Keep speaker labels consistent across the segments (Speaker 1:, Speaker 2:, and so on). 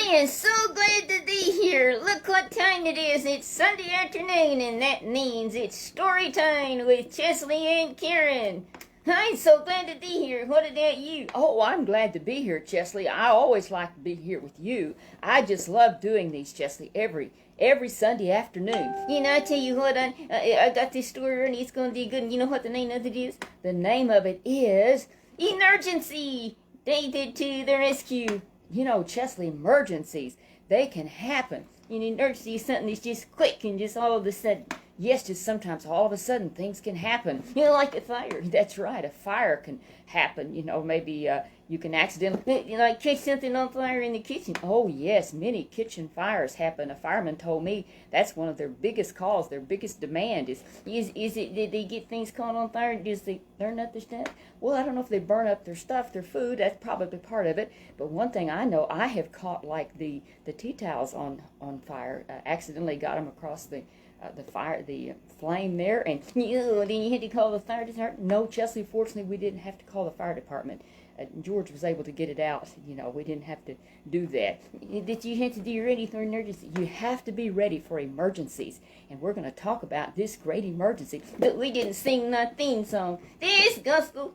Speaker 1: I am so glad to be here. Look what time it is. It's Sunday afternoon, and that means it's story time with Chesley and Karen. I'm so glad to be here. What about you?
Speaker 2: Oh, I'm glad to be here, Chesley. I always like to be here with you. I just love doing these, Chesley, every Sunday afternoon.
Speaker 1: You know, I tell you what, I got this story and it's going to be good. And you know what the name of it is?
Speaker 2: The name of it is
Speaker 1: Emergency! David to the rescue.
Speaker 2: You know, Chesley, emergencies, they can happen.
Speaker 1: An emergency is something that's just quick and just all of a sudden.
Speaker 2: Yes, just sometimes all of a sudden things can happen.
Speaker 1: You know, like a fire.
Speaker 2: That's right, a fire can happen. You know, maybe you can accidentally,
Speaker 1: like catch something on fire in the kitchen.
Speaker 2: Oh, yes, many kitchen fires happen. A fireman told me that's one of their biggest calls, their biggest demand is
Speaker 1: it, did they get things caught on fire? Did they burn up their stuff?
Speaker 2: Well, I don't know if they burn up their stuff, their food. That's probably part of it. But one thing I know, I have caught like the tea towels on fire. Accidentally got them across the flame there, and
Speaker 1: then you had to call the fire department?
Speaker 2: No, Chesley, fortunately we didn't have to call the fire department. George was able to get it out. You know, we didn't have to do that.
Speaker 1: Did you have to be ready for emergency?
Speaker 2: You have to be ready for emergencies, and we're going to talk about this great emergency.
Speaker 1: But we didn't sing that theme song. This gospel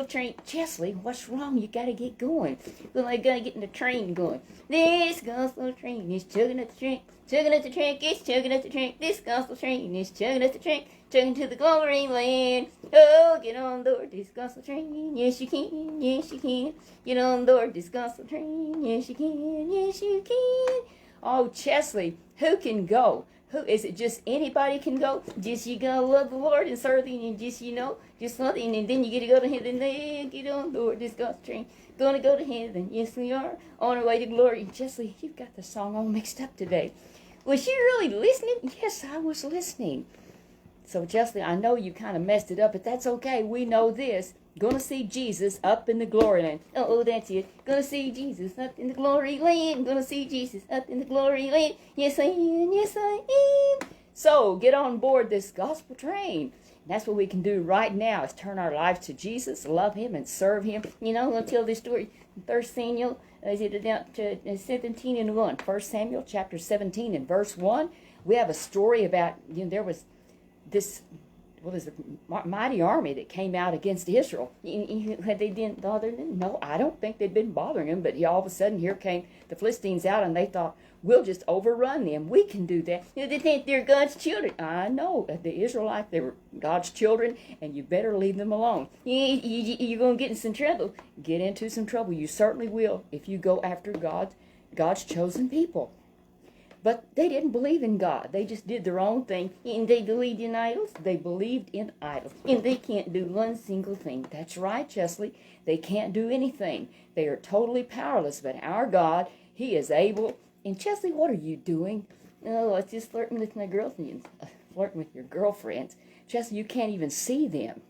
Speaker 1: train.
Speaker 2: Chesley, what's wrong? You got to get going.
Speaker 1: Well, I got to get the train going. This gospel train is chugging at the track. Chugging at the track, it's chugging at the track. This gospel train is chugging at the track. Chugging to the glory land. Oh, get on board this gospel train. Yes, you can. Yes, you can. Get on board this gospel train. Yes, you can. Yes, you can.
Speaker 2: Oh, Chesley, who can go? Who is it? Just anybody can go?
Speaker 1: Just you gotta love the Lord and serve Him, and just just love Him, and then you get to go to heaven. Then get on board this gospel train. Gonna go to heaven. Yes, we are on our way to glory.
Speaker 2: Chesley, you've got the song all mixed up today.
Speaker 1: Was you really listening?
Speaker 2: Yes, I was listening. So, Chesley, I know you kind of messed it up, but that's okay. We know this. Gonna see Jesus up in the glory land.
Speaker 1: Oh, that's it. Gonna see Jesus up in the glory land. Gonna see Jesus up in the glory land. Yes, I am. Yes, I am.
Speaker 2: So, get on board this gospel train. And that's what we can do right now is turn our lives to Jesus, love Him, and serve Him.
Speaker 1: You know, I'm going to tell this story. 1 Samuel, is it down to 17 and 1?
Speaker 2: 1 Samuel chapter 17 and verse 1. We have a story about, there was this, mighty army that came out against Israel.
Speaker 1: Had they been bothering them?
Speaker 2: No, I don't think they'd been bothering them, but all of a sudden here came the Philistines out, and they thought, we'll just overrun them. We can do that.
Speaker 1: They think they're God's children.
Speaker 2: I know. The Israelites, they were God's children, and you better leave them alone.
Speaker 1: You're going to get in some trouble.
Speaker 2: Get into some trouble. You certainly will if you go after God's chosen people. But they didn't believe in God. They just did their own thing.
Speaker 1: And they believed in idols?
Speaker 2: They believed in idols.
Speaker 1: And they can't do one single thing.
Speaker 2: That's right, Chesley. They can't do anything. They are totally powerless. But our God, He is able. And Chesley, what are you doing?
Speaker 1: Oh, I was just flirting with my girlfriends.
Speaker 2: Flirting with your girlfriends. Chesley, you can't even see them.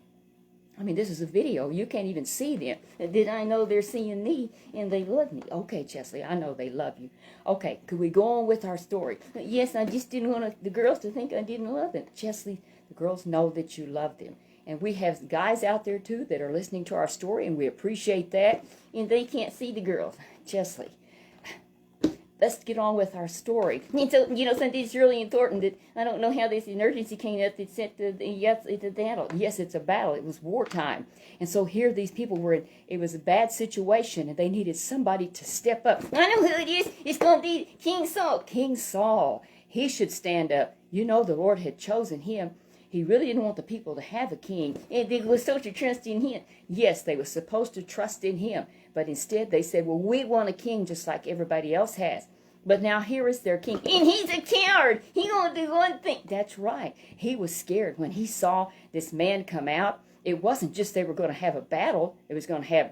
Speaker 2: I mean, this is a video. You can't even see them.
Speaker 1: Did I know they're seeing me and they love me?
Speaker 2: Okay, Chesley, I know they love you. Okay, could we go on with our story?
Speaker 1: Yes, I just didn't want the girls to think I didn't love them.
Speaker 2: Chesley, the girls know that you love them. And we have guys out there, too, that are listening to our story, and we appreciate that.
Speaker 1: And they can't see the girls.
Speaker 2: Chesley, let's get on with our story.
Speaker 1: And so, something that's really important that I don't know how this emergency came up. It's a battle.
Speaker 2: Yes, it's a battle. It was wartime. And so here these people were in, it was a bad situation, and they needed somebody to step up.
Speaker 1: I know who it is. It's going to be King Saul.
Speaker 2: King Saul. He should stand up. You know the Lord had chosen him. He really didn't want the people to have a king.
Speaker 1: And they were supposed to trust in him.
Speaker 2: Yes, they were supposed to trust in him. But instead they said, well, we want a king just like everybody else has. But now here is their king.
Speaker 1: And he's a coward. He gonna do one thing.
Speaker 2: That's right. He was scared when he saw this man come out. It wasn't just they were going to have a battle. It was going to have,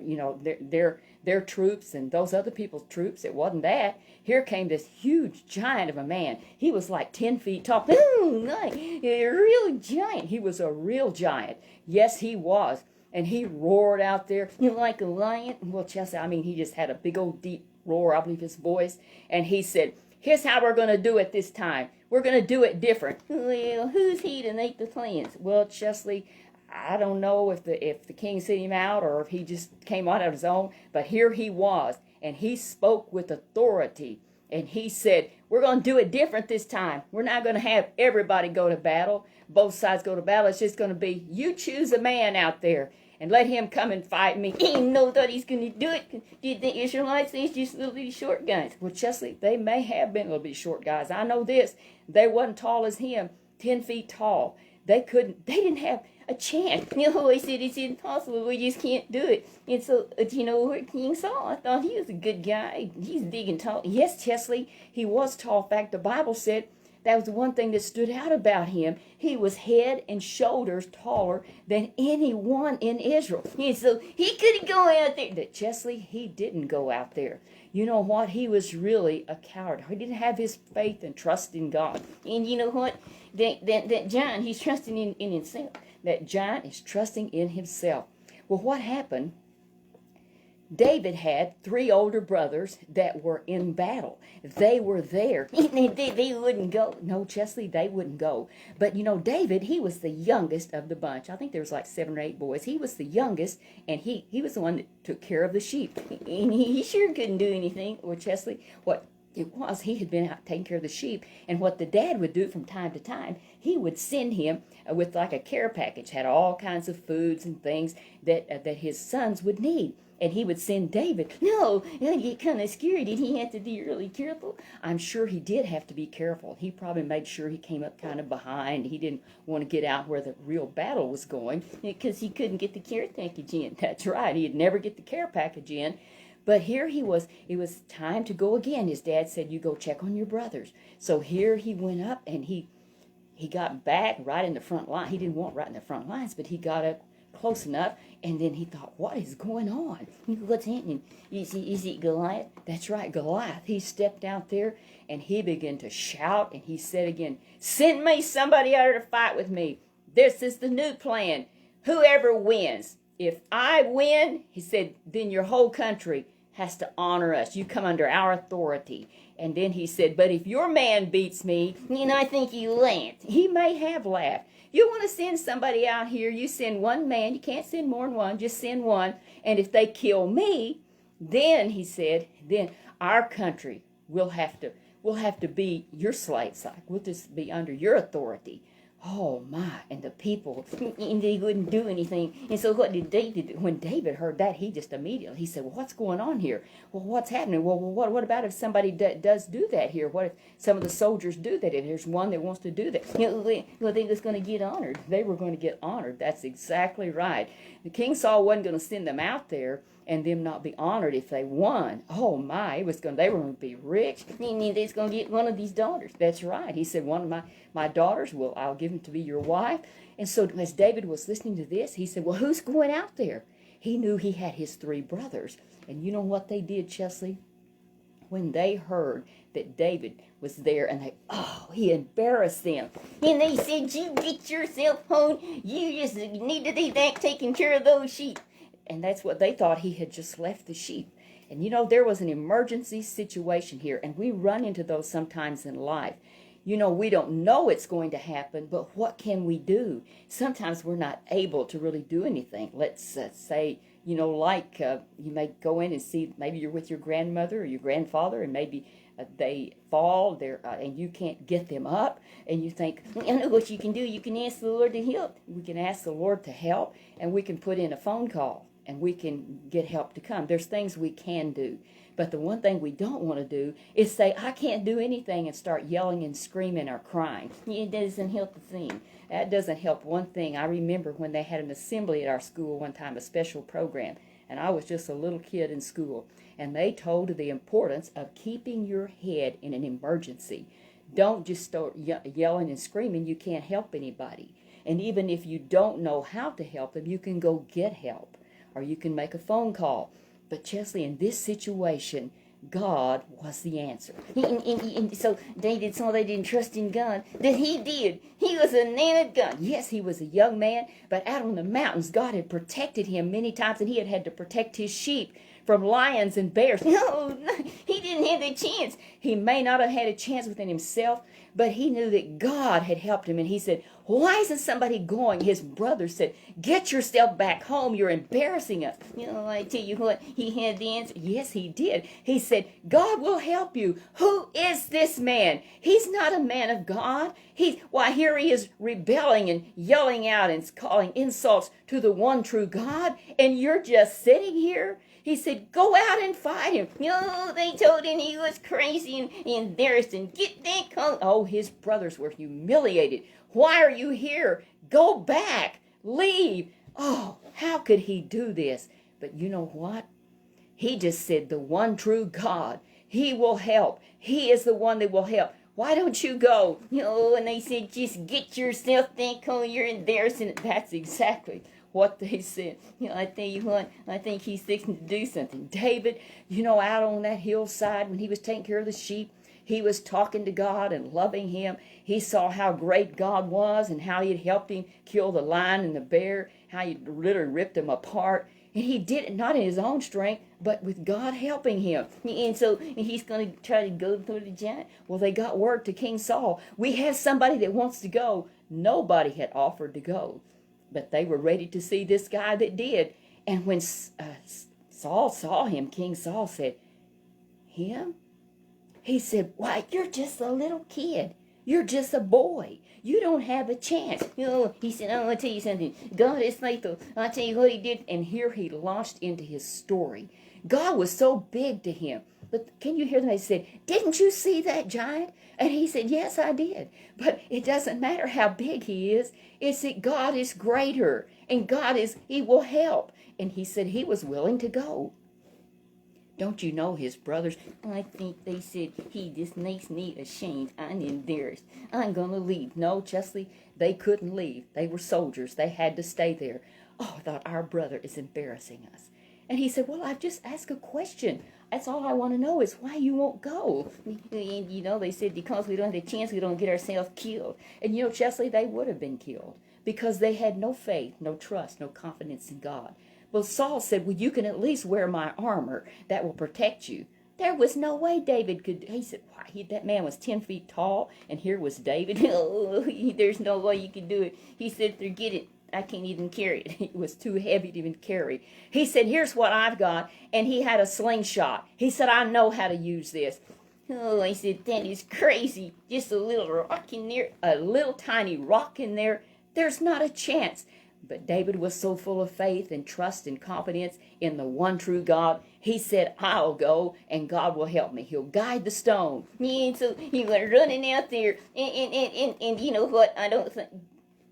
Speaker 2: their troops and those other people's troops. It wasn't that. Here came this huge giant of a man. He was like 10 feet tall.
Speaker 1: Ooh, nice. A real giant.
Speaker 2: He was a real giant. Yes, he was. And he roared out there.
Speaker 1: Like a lion?
Speaker 2: Well, Chesley, he just had a big old deep roar, I believe his voice. And he said, here's how we're going to do it this time. We're going to do it different.
Speaker 1: Well, who's he to make the plans?
Speaker 2: Well, Chesley, I don't know if the king sent him out or if he just came out on his own, but here he was. and he spoke with authority. And he said, we're going to do it different this time. We're not going to have everybody go to battle, both sides go to battle. It's just going to be, you choose a man out there and let him come and fight me. He didn't know that he's going to do it. Did the Israelites, these just little bitty short guys? Well, Chesley, they may have been little bitty short guys. I know this. They wasn't tall as him, 10 feet tall. They didn't have a chance. He said it's impossible. We just can't do it. And so, King Saul, I thought he was a good guy. He's big and tall. Yes, Chesley, he was tall. In fact, the Bible said that was the one thing that stood out about him. He was head and shoulders taller than anyone in Israel. And so he couldn't go out there. But Chesley, he didn't go out there. You know what? He was really a coward. He didn't have his faith and trust in God. And you know what? That giant, he's trusting in himself. That giant is trusting in himself. Well, what happened? David had 3 older brothers that were in battle. They were there. They wouldn't go. No, Chesley, they wouldn't go. But, David, he was the youngest of the bunch. I think there was like 7 or 8 boys. He was the youngest, and he was the one that took care of the sheep. And he sure couldn't do anything. Or Chesley, what it was, he had been out taking care of the sheep. And what the dad would do from time to time, he would send him with like a care package, had all kinds of foods and things that his sons would need. And he would send David. No, I'd get kind of scared. Did he have to be really careful? I'm sure he did have to be careful. He probably made sure he came up kind of behind. He didn't want to get out where the real battle was going because he couldn't get the care package in. That's right. He'd never get the care package in. But here he was. It was time to go again. His dad said, you go check on your brothers. So here he went up, and he got back right in the front line. He didn't want right in the front lines, but he got up close enough, and then he thought, what is going on? What's happening? Is it Goliath? That's right, Goliath. He stepped out there, and he began to shout, and he said again, send me somebody out there to fight with me. This is the new plan. Whoever wins. If I win, he said, then your whole country has to honor us. You come under our authority. And then he said, but if your man beats me, I think he laughed. He may have laughed. You want to send somebody out here, you send one man. You can't send more than one, just send one. And if they kill me, then, he said, then our country will have to be your slaves. We'll just be under your authority. Oh my, and the people, and they wouldn't do anything. And so what did David do? When David heard that, he just immediately, he said, well, what's going on here? Well, what's happening? Well, what about if somebody does do that here? What if some of the soldiers do that? If there's one that wants to do that, they was going to get honored. They were going to get honored. That's exactly right. The King Saul wasn't going to send them out there and them not be honored if they won. Oh my, they were going to be rich. They's going to get one of these daughters. That's right. He said, one of my daughters, I'll give them to be your wife. And so as David was listening to this, he said, well, who's going out there? He knew he had his 3 brothers. And you know what they did, Chesley? When they heard that David was there, and he embarrassed them. And they said, you get yourself home. You just need to be back taking care of those sheep. And that's what they thought. He had just left the sheep. And there was an emergency situation here, and we run into those sometimes in life. We don't know it's going to happen, but what can we do? Sometimes we're not able to really do anything. Let's say, you may go in and see, maybe you're with your grandmother or your grandfather, and maybe they fall there, and you can't get them up, and you think, I know what you can do. You can ask the Lord to help. We can ask the Lord to help, and we can put in a phone call, and we can get help to come. There's things we can do. But the one thing we don't want to do is say, I can't do anything, and start yelling and screaming or crying. It doesn't help a thing. That doesn't help one thing. I remember when they had an assembly at our school one time, a special program, and I was just a little kid in school, and they told the importance of keeping your head in an emergency. Don't just start yelling and screaming. You can't help anybody. And even if you don't know how to help them, you can go get help, or you can make a phone call. But Chesley, in this situation, God was the answer. And so David saw they didn't trust in God. That he did. He was a man of God. Yes, he was a young man, but out on the mountains, God had protected him many times, and he had to protect his sheep from lions and bears.
Speaker 1: No, he didn't have the chance.
Speaker 2: He may not have had a chance within himself, but he knew that God had helped him. And he said, why isn't somebody going? His brother said, get yourself back home. You're embarrassing us.
Speaker 1: I tell you what, he had the answer.
Speaker 2: Yes, he did. He said, God will help you. Who is this man? He's not a man of God. Why, here he is rebelling and yelling out and calling insults to the one true God, and you're just sitting here? He said, go out and fight him.
Speaker 1: They told him he was crazy and embarrassed and get that coat.
Speaker 2: Oh, his brothers were humiliated. Why are you here? Go back. Leave. Oh, how could he do this? But you know what? He just said, the one true God, he will help. He is the one that will help. Why don't you go?
Speaker 1: And they said, just get yourself that coat. You're embarrassing.
Speaker 2: That's exactly what they said.
Speaker 1: I tell you what, I think he's fixing to do something.
Speaker 2: David, out on that hillside when he was taking care of the sheep, he was talking to God and loving him. He saw how great God was and how he had helped him kill the lion and the bear, how he literally ripped them apart. And he did it not in his own strength, but with God helping him.
Speaker 1: And so he's going to try to go through the giant.
Speaker 2: Well, they got word to King Saul. We have somebody that wants to go. Nobody had offered to go, but they were ready to see this guy that did. And when Saul saw him, King Saul said, him? He said, why, you're just a little kid. You're just a boy. You don't have a chance.
Speaker 1: He said, I want to tell you something. God is faithful. I'll tell you what he did.
Speaker 2: And here he launched into his story. God was so big to him. But can you hear them? They said, didn't you see that giant? And he said, yes, I did. But it doesn't matter how big he is. It's that God is greater. And he will help. And he said he was willing to go. Don't you know his brothers?
Speaker 1: I think they said, he just makes me ashamed. I'm embarrassed. I'm going to leave.
Speaker 2: No, Chesley, they couldn't leave. They were soldiers. They had to stay there. Oh, I thought, our brother is embarrassing us. And he said, well, I've just asked a question. That's all I want to know is why you won't go.
Speaker 1: And, they said, because we don't have the chance, we don't get ourselves killed.
Speaker 2: And, Chesley, they would have been killed because they had no faith, no trust, no confidence in God. Well, Saul said, well, you can at least wear my armor. That will protect you. There was no way David could. He said, why, that man was 10 feet tall, and here was David.
Speaker 1: Oh, there's no way you can do it. He said, forget it. I can't even carry it.
Speaker 2: It was too heavy to even carry. He said, here's what I've got. And he had a slingshot. He said, I know how to use this.
Speaker 1: Oh, I said, that is crazy. Just a little rock in there.
Speaker 2: A little tiny rock in there. There's not a chance. But David was so full of faith and trust and confidence in the one true God. He said, I'll go and God will help me. He'll guide the stone.
Speaker 1: Yeah, and so he went running out there. And you know what? I don't think...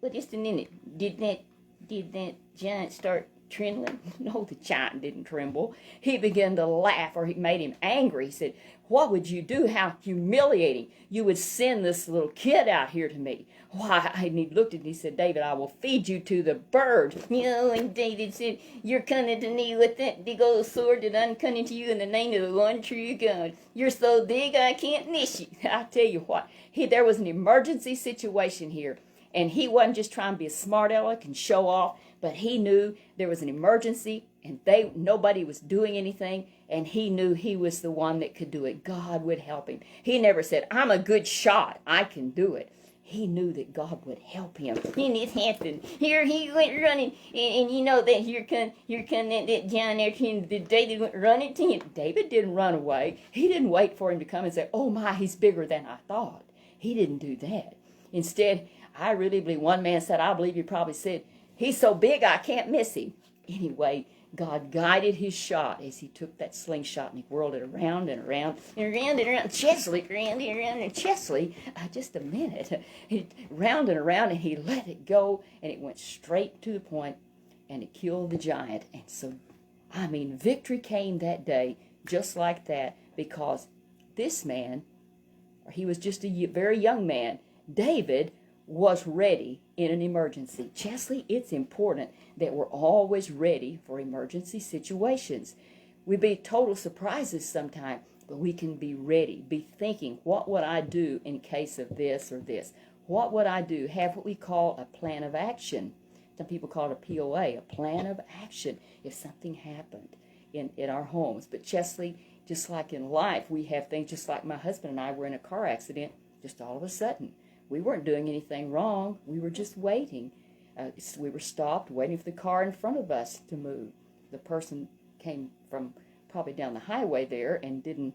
Speaker 1: But just a minute. Did that giant start trembling?
Speaker 2: No, the giant didn't tremble. He began to laugh, or he made him angry. He said, what would you do? How humiliating. You would send this little kid out here to me. Why? And he looked at him and he said, David, I will feed you to the birds.
Speaker 1: And David said, you're coming to me with that big old sword that I'm coming to you in the name of the one true God. You're so big I can't miss you.
Speaker 2: I tell you what, there was an emergency situation here. And he wasn't just trying to be a smart aleck and show off, but he knew there was an emergency and nobody was doing anything, and he knew he was the one that could do it. God would help him. He never said, I'm a good shot, I can do it. He knew that God would help him.
Speaker 1: And it happened. Here he went running, and you know that here come that giant there to him. David went running to him.
Speaker 2: David didn't run away. He didn't wait for him to come and say, oh my, he's bigger than I thought. He didn't do that. Instead, I really believe one man said, I believe he probably said, he's so big I can't miss him. Anyway, God guided his shot as he took that slingshot and he whirled it around and around and around and around. Chesley, around and around and Chesley, just a minute. Round and around, and he let it go, and it went straight to the point, and it killed the giant. And so, victory came that day just like that, because this man, he was just a very young man, David, was ready in an emergency. Chesley, it's important that we're always ready for emergency situations. We'd be total surprises sometimes, but we can be ready, be thinking, what would I do in case of this or this? What would I do? Have what we call a plan of action. Some people call it a POA, a plan of action, if something happened. in our homes. But Chesley, just like in life, we have things just like my husband and I were in a car accident just all of a sudden. We weren't doing anything wrong. We were just waiting. We were stopped, waiting for the car in front of us to move. The person came from probably down the highway there and didn't,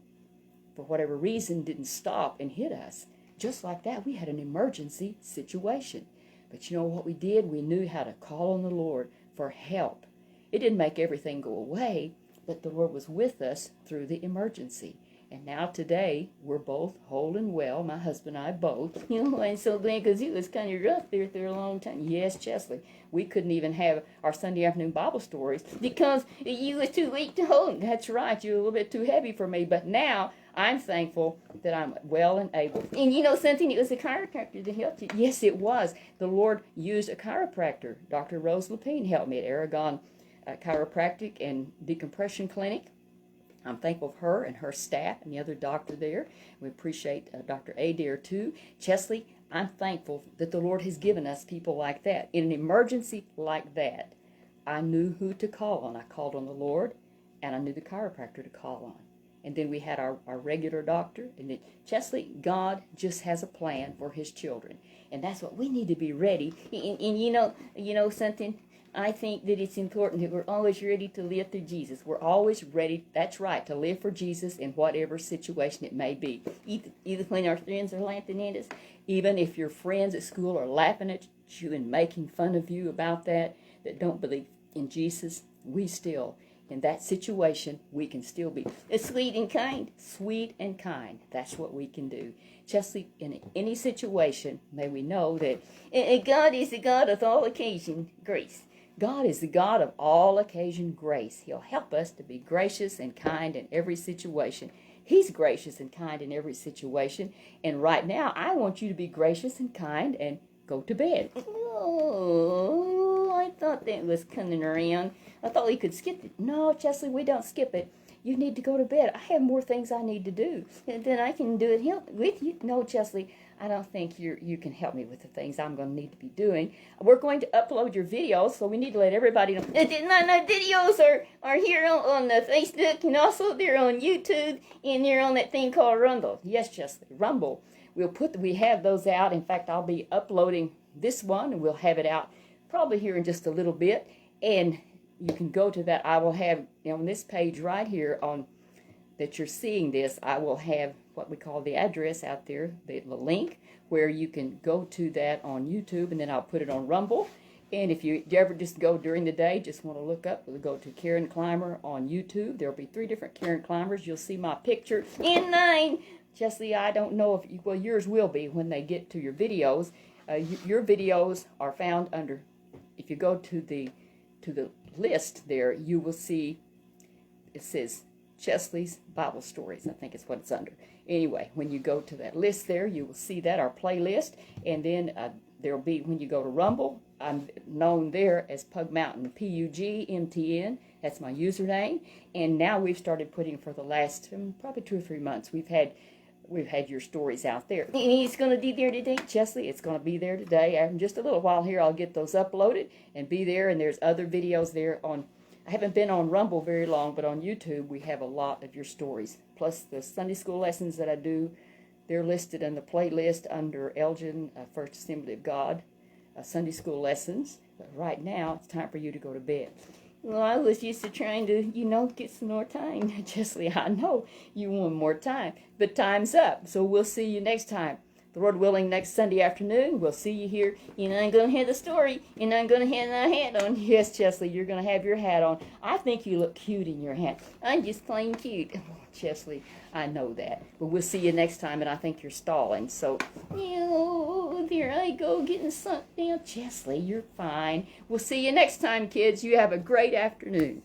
Speaker 2: for whatever reason, didn't stop and hit us. Just like that, we had an emergency situation. But you know what we did? We knew how to call on the Lord for help. It didn't make everything go away, but the Lord was with us through the emergency. And now today, we're both whole and well, my husband and I both.
Speaker 1: You know, I'm so glad because it was kind of rough there for a long time.
Speaker 2: Yes, Chesley. We couldn't even have our Sunday afternoon Bible stories.
Speaker 1: Because you was too weak to hold.
Speaker 2: That's right. You're a little bit too heavy for me. But now, I'm thankful that I'm well and able.
Speaker 1: And you know something? It was a chiropractor that helped you.
Speaker 2: Yes, it was. The Lord used a chiropractor. Dr. Rose Lapine helped me at Aragon Chiropractic and Decompression Clinic. I'm thankful for her and her staff and the other doctor there. We appreciate Dr. Adair too. Chesley, I'm thankful that the Lord has given us people like that. In an emergency like that, I knew who to call on. I called on the Lord, and I knew the chiropractor to call on. And then we had our regular doctor. And then, Chesley, God just has a plan for his children. And that's what we need to be ready.
Speaker 1: And you know something? I think that it's important that we're always ready to live for Jesus.
Speaker 2: We're always ready, that's right, to live for Jesus in whatever situation it may be.
Speaker 1: Either when our friends are laughing at us.
Speaker 2: Even if your friends at school are laughing at you and making fun of you about that don't believe in Jesus, we still, in that situation, we can still be
Speaker 1: sweet and kind.
Speaker 2: Sweet and kind. That's what we can do. Chesley, in any situation, may we know that
Speaker 1: God is the God of all occasion grace.
Speaker 2: God is the God of all occasion grace. He'll help us to be gracious and kind in every situation. He's gracious and kind in every situation. And right now, I want you to be gracious and kind and go to bed.
Speaker 1: Oh, I thought that was coming around. I thought we could skip it.
Speaker 2: No, Chesley, we don't skip it. You need to go to bed. I have more things I need to do.
Speaker 1: And then I can do it with you.
Speaker 2: No, Chesley, I don't think you can help me with the things I'm going to need to be doing. We're going to upload your videos, so we need to let everybody know.
Speaker 1: My videos are here on the Facebook, and also they're on YouTube, and they're on that thing called Rumble.
Speaker 2: Yes, Chesley, Rumble. We have those out. In fact, I'll be uploading this one, and we'll have it out probably here in just a little bit. And you can go to that. I will have on this page right here on that you're seeing this, I will have what we call the address out there, the link where you can go to that on YouTube, and then I'll put it on Rumble. And if you ever just go during the day, just want to look up, we'll go to Karen Clymer on YouTube. There'll be 3 different Karen Clymers. You'll see my picture.
Speaker 1: And mine.
Speaker 2: Chesley, I don't know if well, yours will be when they get to your videos. Your videos are found under, if you go to the list there, you will see, it says Chesley's Bible Stories. I think it's what it's under. Anyway, when you go to that list there, you will see that, our playlist. And then there'll be, when you go to Rumble, I'm known there as Pug Mountain, PUGMTN. That's my username. And now we've started putting for the last probably 2 or 3 months. We've had your stories out there.
Speaker 1: And it's going to be there today?
Speaker 2: Chesley, it's going to be there today. In just a little while here, I'll get those uploaded and be there. And there's other videos there on, I haven't been on Rumble very long, but on YouTube, we have a lot of your stories. Plus the Sunday school lessons that I do, they're listed in the playlist under Elgin First Assembly of God Sunday school lessons. But right now, it's time for you to go to bed.
Speaker 1: Well, I was used to trying to, get some more time.
Speaker 2: Chesley, I know you want more time, but time's up. So we'll see you next time. The Lord willing, next Sunday afternoon, we'll see you here.
Speaker 1: And I'm going to have the story, and I'm going to have my hat on.
Speaker 2: Yes, Chesley, you're going to have your hat on. I think you look cute in your hat.
Speaker 1: I'm just plain cute.
Speaker 2: Oh, Chesley, I know that. But we'll see you next time, and I think you're stalling, so...
Speaker 1: There I go, getting sunk down.
Speaker 2: Chesley, you're fine. We'll see you next time, kids. You have a great afternoon.